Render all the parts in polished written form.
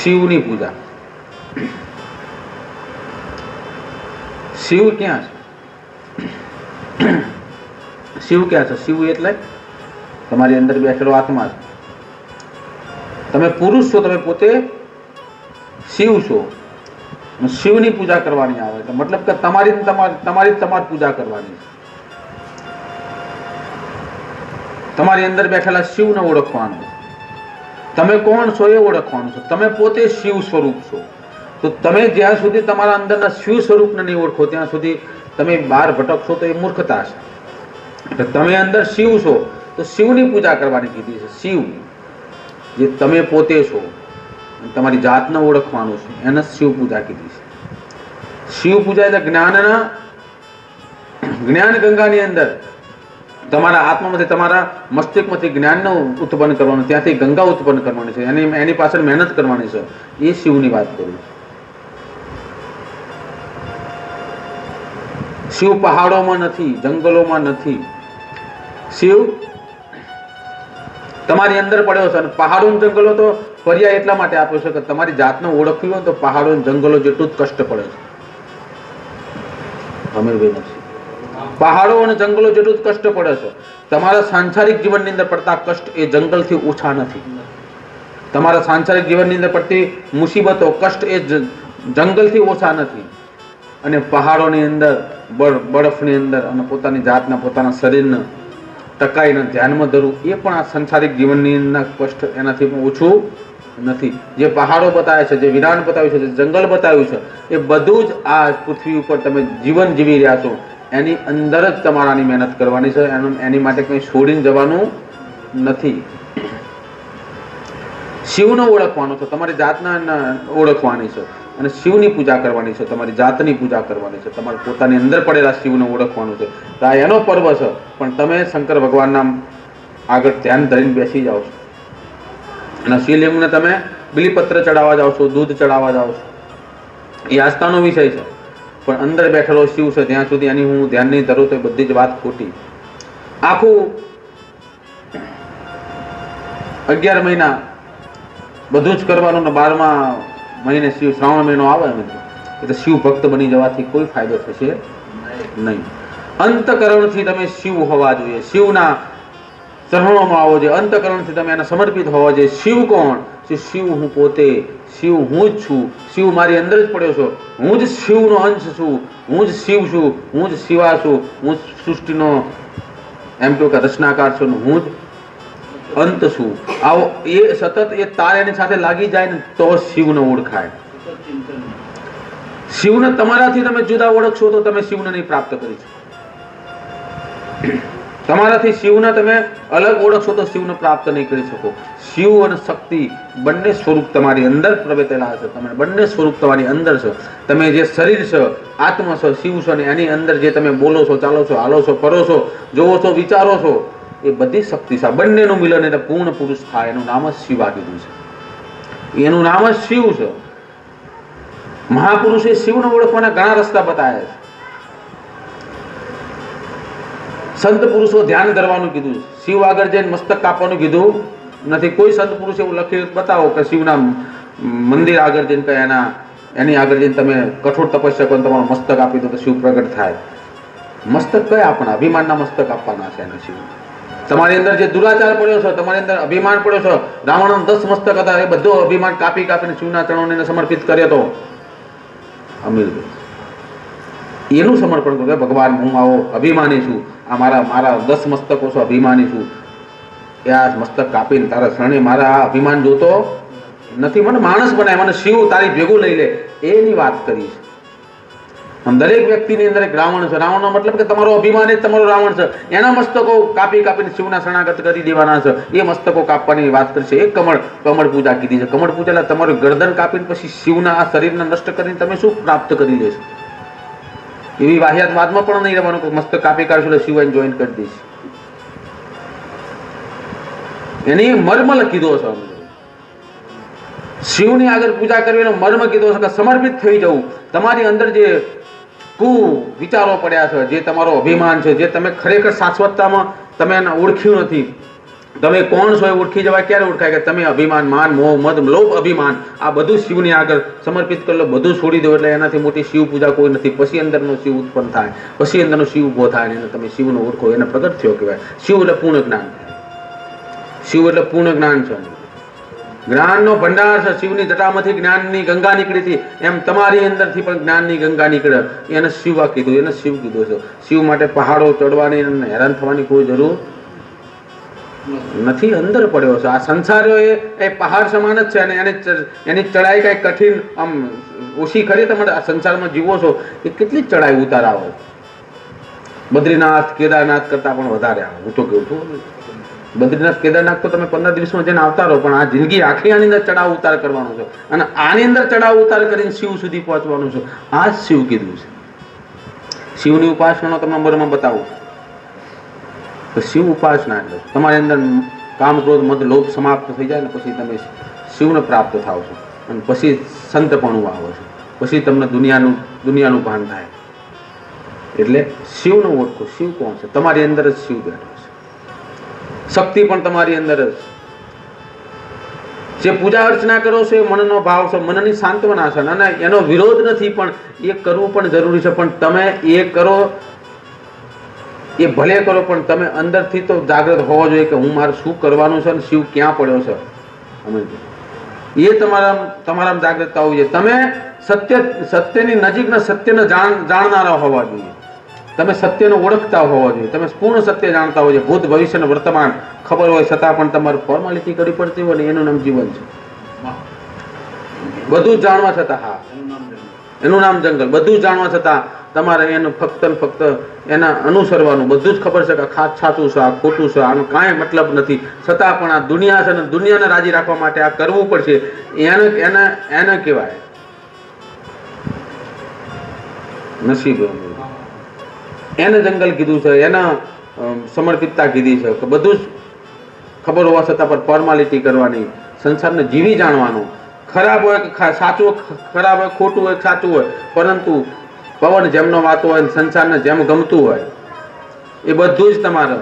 શિવની પૂજા. શિવ ક્યાં છે? શિવ ક્યાં છે? શિવ એટલે તમારી અંદર બેઠેલો આત્મા છે. તમે પુરુષ છો, તમે પોતે શિવ છો. શિવની પૂજા કરવાની આવે છે, મતલબ કે તમારી પૂજા કરવાની છે. તમારી અંદર બેઠેલા શિવને ઓળખવાનું. તમે કોણ છો એ ઓળખવાનું છે. તમે પોતે શિવ સ્વરૂપ છો. તો તમે જ્યાં સુધી તમારા અંદરના શિવ સ્વરૂપને નહીં ઓળખો ત્યાં સુધી તમે બહાર ભટકશો તો એ મૂર્ખતા છે. એટલે તમે અંદર શિવ છો તો શિવની પૂજા કરવાની કીધી છે. શિવ જે તમે પોતે છો, તમારી જાતને ઓળખવાનું છે, એને શિવ પૂજા કીધી છે. શિવ પૂજા એટલે જ્ઞાન ગંગાની અંદર તમારા આત્મામાંથી, તમારા મસ્તિષ્કમાંથી જ્ઞાનને ઉત્પન્ન કરવાનું, ત્યાંથી ગંગા ઉત્પન્ન કરવાની છે. એની પાછળ મહેનત કરવાની છે. એ શિવની વાત કરું છું. શિવ પહાડોમાં નથી, જંગલોમાં નથી. શિવ તમારી અંદર પડ્યો છે. અને પહાડો જંગલો તો પર્યાય એટલા માટે આપ્યો છે કે તમારી જાતને ઓળખવી હોય તો પહાડો જંગલો જેટલું જ કષ્ટ પડે છે. અમીરભાઈ નથી, પહાડો અને જંગલો જેટલું જ કષ્ટ પડે છે. તમારા સાંસારિક જીવનની અંદર પડતા કષ્ટ એ જંગલથી ઓછા નથી. તમારા સાંસારિક જીવનની અંદર પડતી મુસીબતો, કષ્ટ એ જંગલથી ઓછા નથી. અને પહાડોની અંદર, બરફની અંદર અને પોતાની જાતના, પોતાના શરીરને ટકાઈને ધ્યાનમાં ધરવું એ પણ આ સંસારિક જીવનની કષ્ટ એનાથી પણ ઓછું નથી. જે પહાડો બતાવે છે, જે વિરાન બતાવ્યું છે, જે જંગલ બતાવ્યું છે, એ બધું જ આ પૃથ્વી ઉપર તમે જીવન જીવી રહ્યા છો એની અંદર જ તમારાની મહેનત કરવાની છે. એની માટે કંઈ છોડીને જવાનું નથી. શિવને ઓળખવાનો છે, તમારી જાતને ઓળખવાની છે અને શિવની પૂજા કરવાની છે. તમારી જાતની પૂજા કરવાની છે. તમારે પોતાની અંદર પડેલા શિવને ઓળખવાનું છે. તો આ એનો પર્વ છે. પણ તમે શંકર ભગવાનના આગળ ધ્યાન ધરીને બેસી જાઓ છો અને શિવલિંગને તમે બિલીપત્ર ચડાવવા જાઓ છો, દૂધ ચડાવવા જાઓ છો. એ આસ્થાનો વિષય છે. પણ અંદર બેઠેલો શિવ છે ત્યાં સુધી એની હું ધ્યાન નહીં ધરું તો એ બધી જ વાત ખોટી. આખું 11 મહિના બધું જ કરવાનું ને 12મા મહિને શ્રાવણ મહિનો આવે એટલે શિવ ભક્ત બની જવાથી કોઈ ફાયદો થશે નહીં. અંતકરણથી તમે શિવ હોવા જોઈએ, શિવના ચરણોમાં આવો જોઈએ, અંતકરણથી તમે એને સમર્પિત હોવા જોઈએ. શિવ કોણ? શિવ હું પોતે, શિવ હું જ છું, શિવ મારી અંદર જ પડ્યો છો, હું જ શિવનો અંશ છું, હું જ શિવ છું, હું જ શિવા છું, હું જ સૃષ્ટિનો એમ કહ્યું કે રચનાકાર છું, હું જ અંત છું. આવો એ સતત એ તાર એની સાથે લાગી જાય ને તો શિવને ઓળખાય. શિવને તમારાથી તમે જુદા ઓળખશો તો તમે શિવને નહીં પ્રાપ્ત કરી શકો. તમારાથી શિવને તમે અલગ ઓળખશો તો શિવને પ્રાપ્ત નહીં કરી શકો. શિવ અને શક્તિ બંને સ્વરૂપ તમારી અંદર પ્રવેતેલા છે. તમે બંને સ્વરૂપ તમારી અંદર છે. તમે જે શરીર છે, આત્મા છે, શિવ છે, અને એની અંદર જે તમે બોલો છો, ચાલો છો, હાલો છો, ફરો છો, જોવો છો, વિચારો છો, એ બધી શક્તિ છે. બંનેનું મિલન એટલે પૂર્ણ પુરુષ થાય. એનું નામ જ શિવા કીધું છે. એનું નામ જ શિવ છે. મહાપુરુષે શિવને ઓળખવાના ઘણા રસ્તા બતાવ્યા છે. સંત પુરુષો ધ્યાન ધરવાનું કીધું છે. શિવ આગળ જઈને મસ્તક કાપવાનું કીધું નથી. કોઈ સંત પુરુષ એવું લખી બતાવો કે શિવના મંદિર આગળ જઈને કે એની આગળ જઈને તમે કઠોર તપસ્યા કરો તમારું મસ્તક આપી દો તો શિવ પ્રગટ થાય. મસ્તક કયા આપણા? અભિમાનના મસ્તક આપવાના છે એને શિવ. તમારી અંદર જે દુરાચાર પડ્યો છે, તમારી અંદર અભિમાન પડ્યો છે, રાવણના 10 મસ્તક હતા, એ બધું અભિમાન કાપીને શિવના ચરણોને સમર્પિત કર્યો તો અમીરભાઈ એનું સમર્પણ કરો. ભગવાન હું આવો અભિમાની છું, આ મારા 10 મસ્તકો છે, અભિમાની છું, એ આ મસ્તક કાપીને તારા શરણે મારા આ અભિમાન જોતો નથી, મને માણસ બનાય, મને શિવ તારી ભેગું લઈ લે, એની વાત કરી છે. આમ દરેક વ્યક્તિની અંદર એક રાવણ છે. રાવણનો મતલબ કે તમારો અભિમાન જ તમારો રાવણ છે. એના મસ્તકો કાપીને શિવના શરણાગત કરી દેવાના છે. એ મસ્તકો કાપવાની વાત કરશે. એક કમળ પૂજા કીધી છે. કમળ પૂજા એટલે તમારું ગરદન કાપીને પછી શિવના આ શરીરને નષ્ટ કરીને તમે શું પ્રાપ્ત કરી લેશો? એવી વાહિયાત વાતમાં પણ નહીં રહેવાનું કે મસ્તક કાપી કાઢશો એટલે શિવ જોઈન કરી દઈશ. એની મર્મ કીધો છે. શિવની આગળ પૂજા કરવી એનો મર્મ કીધો છે કે સમર્પિત થઈ જવું. તમારી અંદર જે વિચારો પડ્યા છે, જે તમારો અભિમાન છે, જે તમે ખરેખર શાશ્વતતામાં તમે એને ઓળખ્યું નથી, તમે કોણ છો એ ઓળખી જવાય. ક્યારે ઓળખાય? કે તમે અભિમાન, માન, મોહ, મદ, લોભ, અભિમાન આ બધું શિવની આગળ સમર્પિત કરી લો, બધું છોડી દો. એટલે એનાથી મોટી શિવ પૂજા કોઈ નથી. પછી અંદરનો શિવ ઉત્પન્ન થાય, પછી અંદરનો શિવ ઉભો થાય, એને તમે શિવનો ઓળખો, એને પ્રગટ થયો કહેવાય. શિવ એટલે પૂર્ણ જ્ઞાન. શિવ એટલે પૂર્ણ જ્ઞાન છે, જ્ઞાનનો ભંડાર છે. શિવની જટામાંથી જ્ઞાનની ગંગા નીકળી હતી, એમ તમારી અંદરથી પણ જ્ઞાનની ગંગા નીકળે. એને શિવ કીધું, એને શિવ કીધું છે. શિવ માટે પહાડો ચડવાની અને હેરાન થવાની કોઈ જરૂર નથી. અંદર પડ્યો છે. આ સંસાર એ પહાડ સમાન જ છે, અને એની ચડાઈ કઈ કઠિન આમ ઓછી ખરી. તમારે આ સંસારમાં જીવો છો એ કેટલી ચડાઈ ઉતાર આવે. બદ્રીનાથ કેદારનાથ કરતા પણ વધારે આવે. હું તો કહું છું, બદ્રીનાથ કેદારનાથ તો તમે 15 દિવસમાં જઈને આવતા રહો, પણ આ જિંદગી આખી આની અંદર ચડાવ ઉતાર કરવાનો છે, અને આની અંદર ચડાવ ઉતાર કરીને શિવ સુધી પહોંચવાનું છે. આ જ શિવ કીધું છે. શિવની ઉપાસનાનો તમને મર્મ બતાવું તો શિવ ઉપાસના એટલે તમારી અંદર કામ, ક્રોધ, મદ, લોભ સમાપ્ત થઈ જાય ને પછી તમે શિવને પ્રાપ્ત થાવ છો, અને પછી સંતપણું આવે છે. પછી તમને દુનિયાનું ભાન થાય. એટલે શિવનો ઓળખો. શિવ કોણ છે? તમારી અંદર જ શિવ બેઠો છે. શક્તિ પણ તમારી અંદર જ. જે પૂજા અર્ચના કરો છો એ મનનો ભાવ છે, મનની સાંત્વના છે, અને એનો વિરોધ નથી, પણ એ કરવું પણ જરૂરી છે. પણ તમે એ કરો, એ ભલે કરો, પણ તમે અંદરથી તો જાગૃત હોવો જોઈએ કે હું મારે શું કરવાનું છે અને શિવ ક્યાં પડ્યો છે. એ તમારામાં જાગૃતતા હોવી જોઈએ. તમે સત્યની નજીકના સત્યને જાણનારા હોવા જોઈએ. તમે સત્યને ઓળખતા હોવા જોઈએ. તમે પૂર્ણ સત્ય જાણતા હોવા જોઈએ. ભૂત, ભવિષ્ય અને વર્તમાન ખબર હોય છતાં પણ તમારે ફોર્માલિટી કરવી પડતી હોય ને, એનું નામ જીવન છે. બધું જાણવા છતાં, હા, એનું નામ જંગલ. બધું જાણવા છતાં તમારે એનું ફક્ત એના અનુસરવાનું. બધું જ ખબર છે કે આ સાચું છે, આ ખોટું છે, આનો કાંઈ મતલબ નથી, છતાં પણ આ દુનિયા છે ને દુનિયાને રાજી રાખવા માટે આ કરવું પડશે. એને કહેવાય નસીબ. એને જંગલ કીધું છે, એના સમર્પિતતા કીધી છે કે બધું જ ખબર હોવા છતાં પણ ફોર્માલિટી કરવાની, સંસારને જીવી જાણવાનું. ખરાબ હોય કે સાચું, ખરાબ હોય, ખોટું હોય, સાચું હોય, પરંતુ પવન જેમનો વાતો હોય, સંસારને જેમ ગમતું હોય એ બધું જ તમારે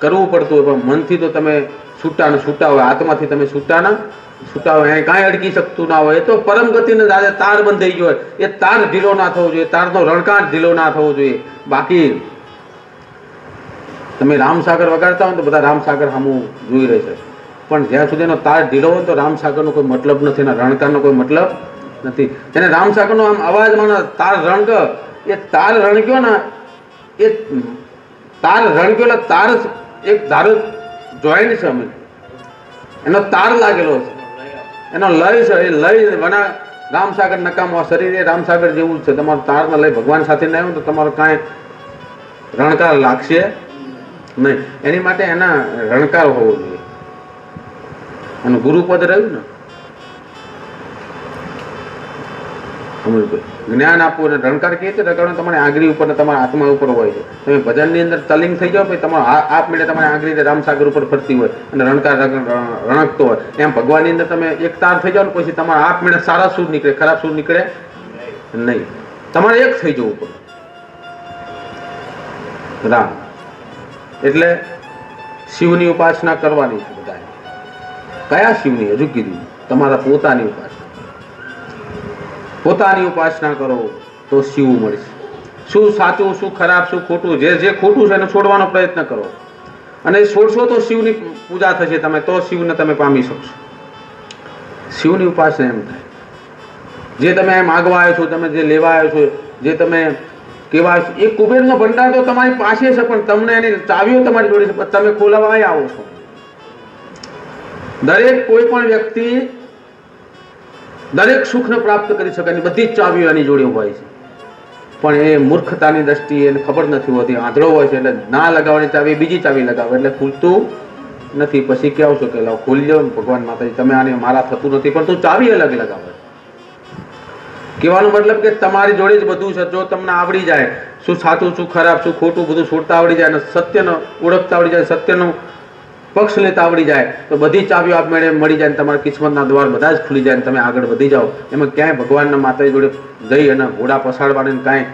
કરવું પડતું હોય. પણ મનથી તો તમે છૂટા હોય, આત્માથી તમે છૂટા હોય, અહીં કાંઈ અડકી શકતું ના હોય. એ તો પરમ ગતિને દાદા તાર બંધાઈ ગયો હોય, એ તાર ઢીલો ના થવો જોઈએ, તારનો રણકાંઠ ઢીલો ના થવો જોઈએ. બાકી તમે રામસાગર વગાડતા હોય તો બધા રામસાગર સામું જોઈ રહે છે, પણ જ્યાં સુધી એનો તાર ઢીલો હોય તો રામસાગરનો કોઈ મતલબ નથી, એના રણકારનો કોઈ મતલબ નથી. એને રામસાગરનો આમ અવાજ માનો તાર રણક, એ તાર રણક્યો ને, એ તાર રણક્યો એટલે તાર એક ધારો જોઈન્ટ છે, અમે એનો તાર લાગેલો છે, એનો લય છે. એ લય વના રામસાગર નકામો શરીર એ રામસાગર જેવું જ છે. તમારો તારનો લય ભગવાન સાથે ના આવ્યો તો તમારો કાંઈ રણકાર લાગશે નહીં. એની માટે એના રણકાર હોવો જોઈએ. અને ગુરુપદ રહ્યું ને, જ્ઞાન આપવું અને રણકાર કહે છે રણકાર તમારી આંગળી ઉપર ને તમારા આત્મા ઉપર હોય છે. તમે ભજનની અંદર તલિંગ થઈ જાઓ, પછી તમારો આપમેળે તમારી આંગળી રામસાગર ઉપર ફરતી હોય અને રણકાર રણકતો હોય. એમ ભગવાનની અંદર તમે એક તાર થઈ જાઓ ને પછી તમારા આપમેળે સારા સૂર નીકળે, ખરાબ સૂર નીકળે નહીં. તમારે એક થઈ જવું પડે. રામ એટલે શિવની ઉપાસના કરવાની છે બધાએ. કયા શિવની? હજુ કીધું, તમારા પોતાની ઉપાસના. પોતાની ઉપાસના કરો તો શિવ મળશે. શું સાચું, શું ખરાબ, શું ખોટું, જે ખોટું છે એને છોડવાનો પ્રયત્ન કરો, અને છોડશો તો શિવની પૂજા થશે. તમે તો શિવને તમે પામી શકશો. શિવની ઉપાસના એમ થાય. જે તમે એમ માગવા આવ્યો છો, તમે જે લેવા આવ્યો છો, જે તમે કેવા, એ કુબેરનો ભંડાર તો તમારી પાસે છે, પણ તમને એની ચાવીઓ તમારી જોડે છે, પણ તમે ખોલાવા આવો છો. દરેક કોઈ પણ વ્યક્તિ દરેક સુખને પ્રાપ્ત કરી શકે, એની બધી જ ચાવીઓ એની જોડે હોય છે, પણ એ મૂર્ખતાની દ્રષ્ટિએ એને ખબર નથી હોતી. આંધળો હોય છે એટલે ના લગાવવાની ચાવી બીજી ચાવી લગાવે એટલે ખુલતું નથી. પછી કહેવો છો કે લાવ ખોલી જાઓ ભગવાન માતાજી, તમે આને મારા થતું નથી, પણ તું ચાવી અલગ લગાવે. કહેવાનો મતલબ કે તમારી જોડે જ બધું છે. જો તમને આવડી જાય શું સાચું, શું ખરાબ, શું ખોટું બધું છોડતા આવડી જાય, અને સત્યનો ઓળખતા આવડી જાય, સત્યનો પક્ષ લેતા આવડી જાય, તો બધી ચાવીઓ આપમેળે મળી જાય, તમારા કિસ્મતના દ્વાર બધા જ ખુલી જાય, તમે આગળ વધી જાઓ. એમાં ક્યાંય ભગવાનના માતાજી જોડે જઈ અને ઘોડા પસાડવાની કાંઈ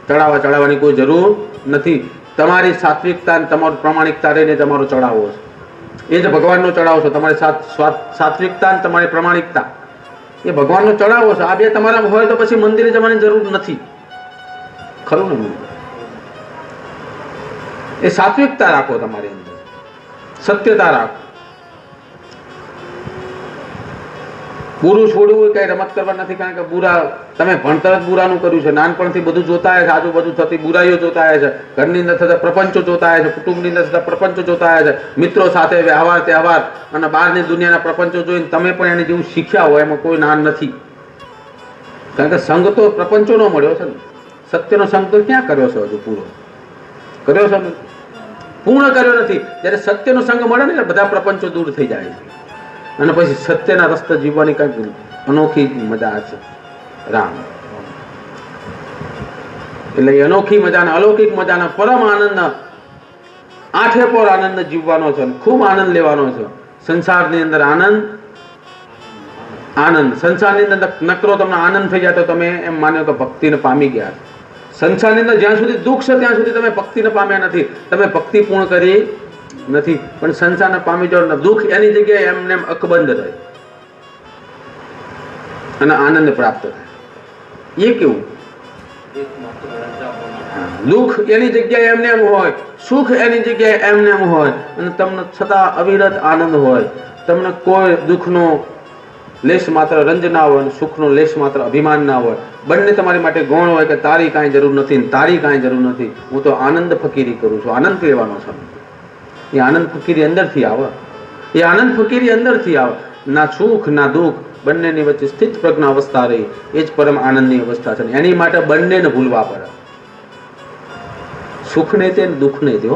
ચડાવવાની કોઈ જરૂર નથી. તમારી સાત્વિકતા અને તમારું પ્રામાણિકતા રહીને તમારો ચડાવો છે. એ જ ભગવાનનો ચડાવો છો. તમારી સાત્વિકતા અને તમારી પ્રમાણિકતા એ ભગવાનનો ચડાવો છો. આ બે તમારામાં હોય તો પછી મંદિરે જવાની જરૂર નથી. ખરું ને? એ સાત્વિકતા રાખો, તમારી અંદર સત્યતા રાખો. બુરું છોડવું કઈ રમત કરવા નથી. કારણ કે બુરા તમે ભણતર જ બુરાનું કર્યું છે. નાનપણથી બધું જોતા આવ્યા છે, આજુબાજુ થતી બુરાઈઓ જોતા આવ્યા છે, ઘરની અંદર થતા પ્રપંચો જોતા આવ્યા છે, કુટુંબની અંદર થતા પ્રપંચો જોતા આવ્યા છે, મિત્રો સાથે વ્યવહાર તહેવાર અને બહારની દુનિયાના પ્રપંચો જોઈને તમે પણ એને જેવું શીખ્યા હોય એમાં કોઈ નાન નથી. કારણ કે સંગ તો પ્રપંચોનો મળ્યો છે ને. સત્યનો સંગ તો ક્યાં કર્યો છે? હજુ પૂરો કર્યો છે? પૂર્ણ કર્યો નથી. જ્યારે સત્યનો સંગ મળે ને એટલે બધા પ્રપંચો દૂર થઈ જાય છે અને પછી સત્યના રસ્તે જીવવાની કઈ અનોખી મજા છે. રામ એટલે અનોખી મજાના અલૌકિક મજાના પરમ આનંદ, આઠે પર આનંદ જીવવાનો છે, ખૂબ આનંદ લેવાનો છે. સંસારની અંદર આનંદ સંસારની અંદર નકરો તમને આનંદ થઈ જાય તો તમે એમ માનો કે ભક્તિને પામી ગયા. સંસારની અંદર જ્યાં સુધી દુઃખ છે ત્યાં સુધી તમે ભક્તિને પામ્યા નથી. તમે ભક્તિ પૂર્ણ કરી નથી. પણ સંસારને પામી જાવ, દુઃખ એની જગ્યાએ એમને એમ અકબંધ રહે અને આનંદ પ્રાપ્ત થાય. એ કેવું? દુઃખ એની જગ્યાએ એમને એમ હોય, સુખ એની જગ્યાએ એમને એમ હોય અને તમને છતાં અવિરત આનંદ હોય. તમને કોઈ દુઃખનો લેશ માત્ર રંજ ના હોય, સુખનો લેશ માત્ર અભિમાન ના હોય. બંને તમારી માટે ગૌણ હોય કે તારી કાંઈ જરૂર નથી, તારી કાંઈ જરૂર નથી, હું તો આનંદ ફકીરી કરું છું. આનંદ લેવાનો છે. એ આનંદ ફકીરી અંદરથી આવે. એ આનંદ ફકીરી અંદરથી આવે. ના સુખ ના દુઃખ બંનેની વચ્ચે સ્થિત પ્રજ્ઞા અવસ્થા રહી, એ જ પરમ આનંદની અવસ્થા છે. એની માટે બંનેને ભૂલવા પડે. સુખ નહીં તે દુઃખ નહીં તે,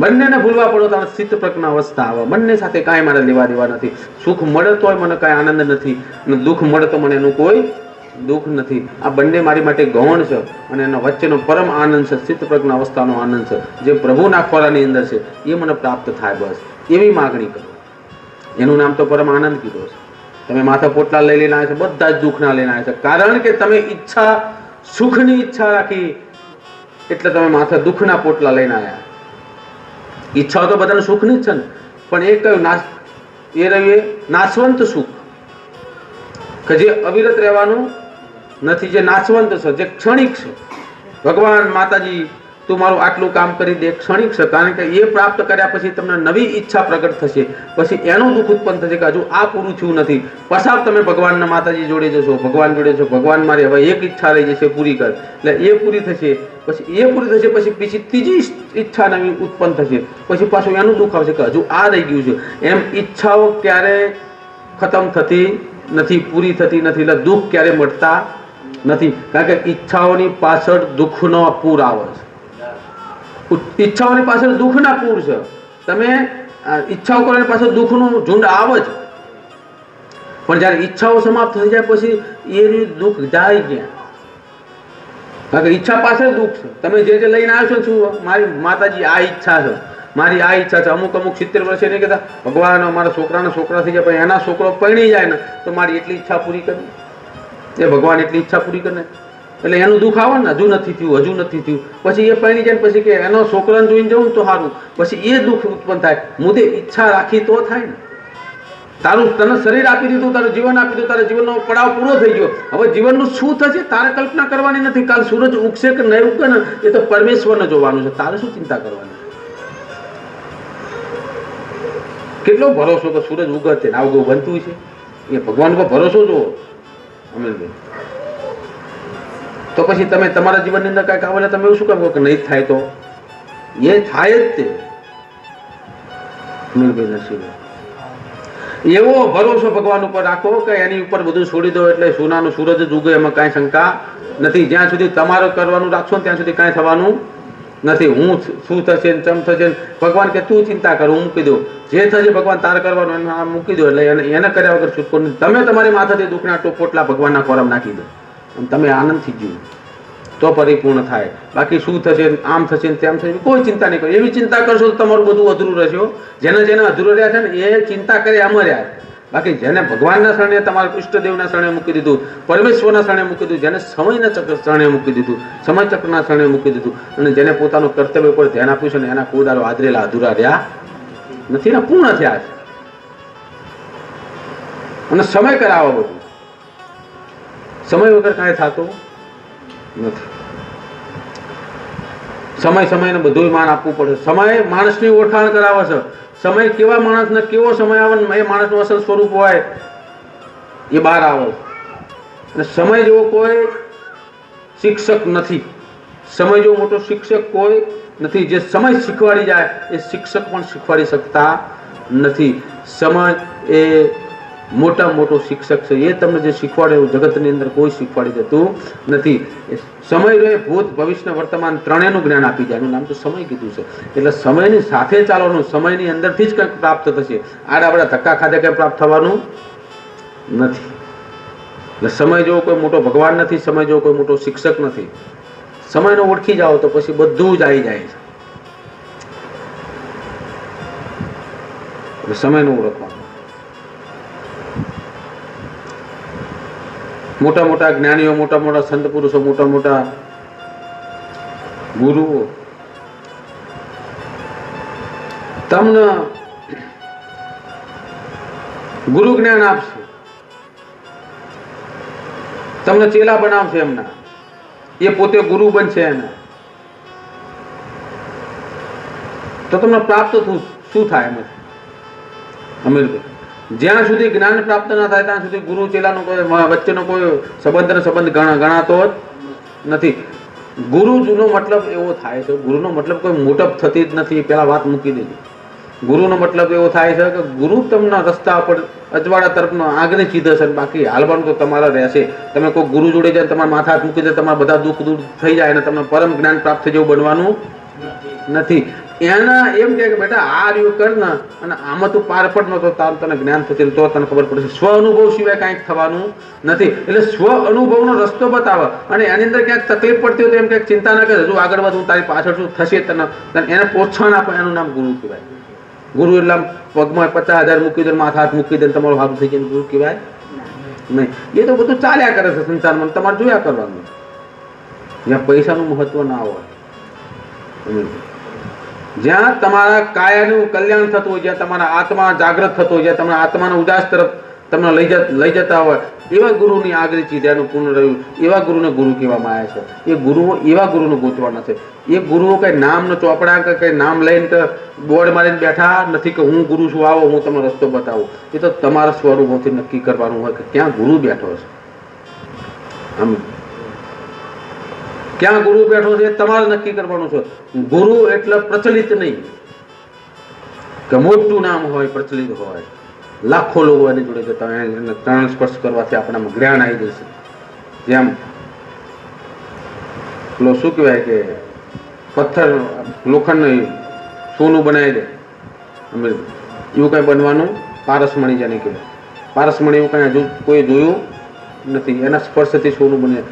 બંનેને ભૂલવા પડો તો સ્થિત પ્રજ્ઞા અવસ્થા આવે. બંને સાથે કાંઈ મારે લેવા દેવા નથી. સુખ મળે તોય મને કાંઈ આનંદ નથી અને દુઃખ મળે તો મને એનું કોઈ દુઃખ નથી. આ બંને મારી માટે ગૌણ છે અને એનો વચ્ચેનો પરમ આનંદ છે, સ્થિત પ્રજ્ઞા અવસ્થાનો આનંદ છે, જે પ્રભુના ખોરાની અંદર છે. એ મને પ્રાપ્ત થાય, બસ એવી માગણી કરો. એનું નામ તો પરમ આનંદ કીધો છે. તમે માથા પોટલા લઈ લઈને આવ્યા છો, બધા જ દુઃખના લઈને આવ્યા છો. કારણ કે તમે ઈચ્છા સુખની ઈચ્છા રાખી એટલે તમે માથા દુઃખના પોટલા લઈને આવ્યા. ઈચ્છાઓ તો બધાને સુખની જ છે ને, પણ એ કયું એ રહ્યું નાશવંત સુખ કે જે અવિરત રહેવાનું નથી, જે નાશવંત છે, જે ક્ષણિક છે. ભગવાન માતાજી તું મારું આટલું કામ કરી દે, ક્ષણિક છે. કારણ કે એ પ્રાપ્ત કર્યા પછી તમને નવી ઈચ્છા પ્રગટ થશે, પછી એનું દુઃખ ઉત્પન્ન થશે કે હજુ આ પૂરું થયું નથી. પછી તમે ભગવાનના માતાજી જોડે જશો, ભગવાન જોડે જશો, ભગવાન મારી હવે એક ઈચ્છા રહી જશે પૂરી કર, એટલે એ પૂરી થશે. પછી એ પૂરી થશે પછી ત્રીજી ઈચ્છા નવી ઉત્પન્ન થશે, પછી પાછું એનું દુઃખ આવશે કે હજુ આ રહી ગયું છે. એમ ઈચ્છાઓ ક્યારે ખતમ થતી નથી, પૂરી થતી નથી, એટલે દુઃખ ક્યારે મળતા નથી. કારણ કે ઈચ્છાઓની પાછળ દુઃખનો પૂર આવે છે. ઈચ્છાઓની પાછળ દુઃખના પૂર છે. તમે ઈચ્છાઓ કરવાની પાછળ દુઃખનું ઝુંડ આવે જ, પણ જયારે ઈચ્છાઓ સમાપ્ત થઈ જાય પછી એ દુઃખ જાય ગયા. કારણ કે ઈચ્છા પાછળ દુઃખ છે. તમે જે લઈને આવ્યો છો, શું મારી માતાજી આ ઈચ્છા છે, મારી આ ઈચ્છા છે. અમુક 70 વર્ષે નહીં કહેતા ભગવાન મારા છોકરાના છોકરા થઈ જાય, પણ એના છોકરો પરણી જાય ને તો મારી એટલી ઈચ્છા પૂરી કરી, એ ભગવાન એટલી ઈચ્છા પૂરી કરે. એટલે એનું દુઃખ આવે ને, હજુ નથી થયું, હજુ નથી થયું. પછી એ પરણી જાય પછી કે એનો છોકરાને જોઈને જવું તો સારું, પછી એ દુઃખ ઉત્પન્ન થાય. મુદ્દે ઈચ્છા રાખી તો થાય ને. તારું તને શરીર આપી દીધું, તારું જીવન આપી દીધું, તારા જીવનનો પડાવ પૂરો થઈ ગયો. હવે જીવનનું શું થશે તારે કલ્પના કરવાની નથી. કાલ સૂરજ ઉગશે કે નહીં ઉગે ને એ તો પરમેશ્વરને જોવાનું છે. તારે શું ચિંતા કરવાની? કેટલો ભરોસો કે સૂરજ ઉગત ને આવું બનતું છે, એ ભગવાન પર ભરોસો જુઓ અમીરભાઈ. તો પછી તમે તમારા જીવનની અંદર કાંઈક આવે તમે એવું શું કહો કે નહીં થાય? તો એ થાય જ તે અમીરભાઈ નસીબ. એવો ભરોસો ભગવાન ઉપર રાખો કે એની ઉપર બધું છોડી દો એટલે સોનાનું સૂરજ જ ઉગે, એમાં કાંઈ શંકા નથી. જ્યાં સુધી તમારું કરવાનું રાખશો ત્યાં સુધી કાંઈ થવાનું નથી. હું શું થશે ચમ થશે ભગવાન કે તું ચિંતા કર, હું મૂકી દઉં. જે થશે ભગવાન તારે કરવાનું એને મૂકી દો, એટલે એને કર્યા વગર છૂટકો નહીં. તમે તમારી માથાથી દુઃખના પોટલા ભગવાનના ખોરામ નાખી દો, તમે આનંદથી જીવો તો પરિપૂર્ણ થાય. બાકી શું થશે, આમ થશે તેમ થશે કોઈ ચિંતા નહીં કરો. એવી ચિંતા કરશો તો તમારું બધું અધૂરું રહેશે. જેને અધૂરું રહ્યા છે ને એ ચિંતા કરે અમર્યા. બાકી જેને ભગવાનના શરણે, તમારા ઇષ્ટદેવના શરણે મૂકી દીધું, પરમેશ્વરના શરણે મૂકી દીધું, જેને સમયના ચક્ર શરણે મૂકી દીધું, સમય ચક્રના શરણે મૂકી દીધું, અને જેને પોતાનું કર્તવ્ય પર ધ્યાન આપ્યું છે ને એના કોદારો આદરેલા અધૂરા રહ્યા નથી ને પૂર્ણ થયા છે. અને સમય કરાવો બધું. સમય વગર કાંઈ થતું નથી. સમયને બધું માન આપવું પડે. સમય માણસની ઓળખાણ કરાવે છે. સમય કેવા માણસને કેવો સમય આવે ને એ માણસનું અસલ સ્વરૂપ હોય એ બહાર આવે. અને સમય જેવો કોઈ શિક્ષક નથી. સમય જેવો મોટો શિક્ષક કોઈ નથી. જે સમય શીખવાડી જાય એ શિક્ષક પણ શીખવાડી શકતા નથી. સમય એ મોટો શિક્ષક છે. એ તમને જે શીખવાડે એવું જગતની અંદર કોઈ શીખવાડી જતું નથી. સમય રહે ભૂત ભવિષ્ય વર્તમાન ત્રણેયનું જ્ઞાન આપી જાય. એનું નામ તો સમય કીધું છે. એટલે સમયની સાથે ચાલવાનું, સમયની અંદરથી જ કંઈક પ્રાપ્ત થશે. આડા ધક્કા ખાતે કંઈ પ્રાપ્ત થવાનું નથી. એટલે સમય જેવો કોઈ મોટો ભગવાન નથી. સમય જેવો કોઈ મોટો શિક્ષક નથી. સમયને ઓળખી જાઓ તો પછી બધું જ આવી જાય છે. એટલે સમયનું ઓળખવાનું. મોટા જ્ઞાનીઓ, મોટા સંત પુરુષો, મોટા ગુરુઓ તમને ગુરુ જ્ઞાન આપશે, તમને ચેલા બનાવશે. એમના એ પોતે ગુરુ બનશે. એના તો તમને પ્રાપ્ત શું થાય? એમાંથી જ્યાં સુધી જ્ઞાન પ્રાપ્ત ના થાય ત્યાં સુધી ગુરુ ચેલાનો વચ્ચેનો કોઈ સંબંધ ગણાતો જ નથી. ગુરુનો મતલબ એવો થાય છે, ગુરુનો મતલબ કોઈ મોટપ થતી જ નથી. પેલા વાત મૂકી દેજો. ગુરુનો મતલબ એવો થાય છે કે ગુરુ તમને રસ્તા પર અજવાળા તરફનો આગળ ચીધે છે. બાકી હાલવાનું તો તમારા રહેશે. તમે કોઈ ગુરુ જોડે જાય, તમારા માથા હાથ મૂકી દે, તમારા બધા દુઃખ દૂર થઈ જાય અને તમને પરમ જ્ઞાન પ્રાપ્ત જેવું બનવાનું નથી. એના એમ કે બેટા આ રહ્યું કર ને અને આમાં તું પાર પડ ન તો તને જ્ઞાન થશે, તો તને ખબર પડશે. સ્વ અનુભવ સિવાય કાંઈક થવાનું નથી. એટલે સ્વ અનુભવનો રસ્તો બતાવે અને એની અંદર ક્યાંક તકલીફ પડતી હોય તો એમ ક્યાંક ચિંતા ના કરે, હજુ આગળ વધું, તારી પાછળ શું થશે તને એને પ્રોત્સાહન આપે. એનું નામ ગુરુ કહેવાય. ગુરુ એટલે પગમાં 50,000 મૂકી દે, માથા હાથ મૂકી દે, તમારું સારું થઈ જાય, ગુરુ કહેવાય નહીં. એ તો બધું ચાલ્યા કરે છે સંસારમાં. તમારે જોયા કરવાનું. જ્યાં પૈસાનું મહત્વ ના હોય, જ્યાં તમારા કાયાનું કલ્યાણ થતું હોય, જ્યાં તમારા આત્મા જાગૃત થતો હોય, જ્યાં તમારા આત્માના ઉદાસ તરફ તમને લઈ જતા હોય, એવા ગુરુની આગળ ચીધ્યાનું પૂર્ણ રહ્યું, એવા ગુરુને ગુરુ કહેવામાં આવે છે. એ ગુરુઓ એવા ગુરુને ગોતવાના છે. એ ગુરુઓ કઈ નામનો ચોપડા કે કઈ નામ લઈને બોર્ડ મારીને બેઠા નથી કે હું ગુરુ છું, આવો હું તમને રસ્તો બતાવું. એ તો તમારા સ્વરૂપથી નક્કી કરવાનું હોય કે ક્યાં ગુરુ બેઠો છે. ક્યાં ગુરુ બેઠો છે એ તમારે નક્કી કરવાનું છે. ગુરુ એટલે પ્રચલિત નહીં કે મોટું નામ હોય, પ્રચલિત હોય, લાખો લોકો એની જોડે જતા હોય, એને ત્રણ સ્પર્શ કરવાથી આપણામાં જ્ઞાન આવી જશે. જેમ પેલો શું કહેવાય કે પથ્થર લોખંડ સોનું બનાવી દે, એવું કઈ બનવાનું પારસમણી જેને કહેવાય. પારસમણી એવું કઈ હજુ કોઈ જોયું નથી. એના સ્પર્શથી સોનું બને.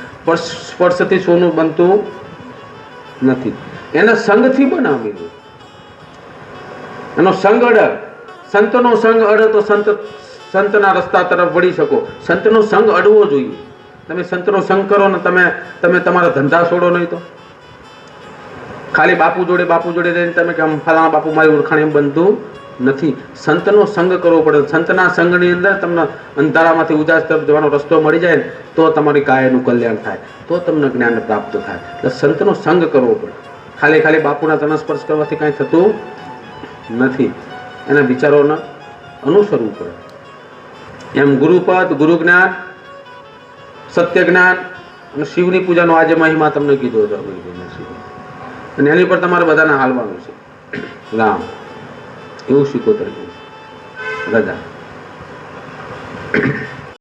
સ્પર્શથી સોનું બનતું નથી. એના સંગથી બનાવેલું. એનો સંગ અડે, સંતનો સંગ અડે તો સંતના રસ્તા તરફ વળી શકો. સંતનો સંગ અડવો જોઈએ. તમે સંતનો સંગ કરો ને તમે તમારા ધંધા છોડો નહીં તો ખાલી બાપુ જોડે રહીને તમે કે ફલાણા બાપુ મારી ઓળખાણ એમ બનતું નથી. સંતનો સંગ કરવો પડે. સંતના સંગની અંદર તમને અંધારામાંથી ઉજાસ તરફ જવાનો રસ્તો મળી જાય ને તો તમારી કાયાનું કલ્યાણ થાય, તો તમને જ્ઞાન પ્રાપ્ત થાય. એટલે સંતનો સંગ કરવો પડે. ખાલી બાપુના તન સ્પર્શ કરવાથી કાંઈ થતું નથી. એના વિચારોને અનુસરવું પડે. એમ ગુરુપદ, ગુરુ જ્ઞાન, સત્ય જ્ઞાન અને શિવની પૂજાનો આજે મહિમા તમને કીધો હતો. અને એની પર તમારે બધાને હાલવાનું છે. રામ એવું શીખો તરીકે રજા.